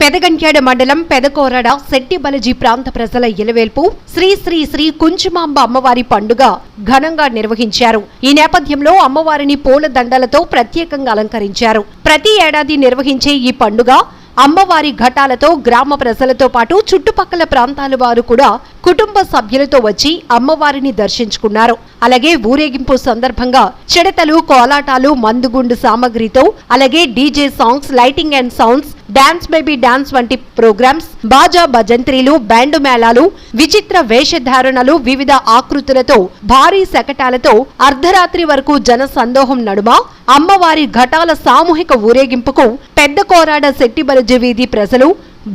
పెదగంట్యాడ మండలం పెదకోరడ శెట్టిబలజీ ప్రాంత ప్రజల ఇలవేల్పు శ్రీ శ్రీ శ్రీ కుంచుమాంబ అమ్మవారి పండుగ ఘనంగా నిర్వహించారు. ఈ నేపథ్యంలో అమ్మవారిని పూల దండలతో ప్రత్యేకంగా అలంకరించారు. ప్రతి ఏడాది నిర్వహించే ఈ పండుగ అమ్మవారి ఘటాలతో గ్రామ ప్రజలతో పాటు చుట్టుపక్కల ప్రాంతాల వారు కూడా కుటుంబ సభ్యులతో వచ్చి అమ్మవారిని దర్శించుకున్నారు. అలాగే ఊరేగింపు సందర్భంగా చిడతలు, కోలాటాలు, మందుగుండు సామగ్రితో అలాగే DJ songs, lighting and sounds, dance baby dance వంటి ప్రోగ్రామ్స్, బాజా భజంత్రీలు, బ్యాండు మేళాలు, విచిత్ర వేషధారణలు, వివిధ ఆకృతులతో భారీ శకటాలతో అర్ధరాత్రి వరకు జన సందోహం నడుమ అమ్మవారి ఘటాల సామూహిక ఊరేగింపుకు పెద్ద కోరాడ శెట్టిబలజీ వీధి ప్రజలు,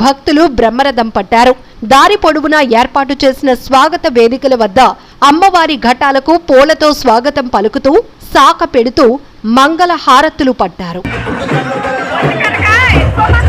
భక్తులు బ్రహ్మరథం పట్టారు. దారి పొడవునా ఏర్పాటు చేసిన స్వాగత వేదికల వద్ద అమ్మవారి ఘటాలకు పూలతో స్వాగతం పలుకుతూ సాక పెడుతూ మంగళ హారతులు పట్టారు. Love.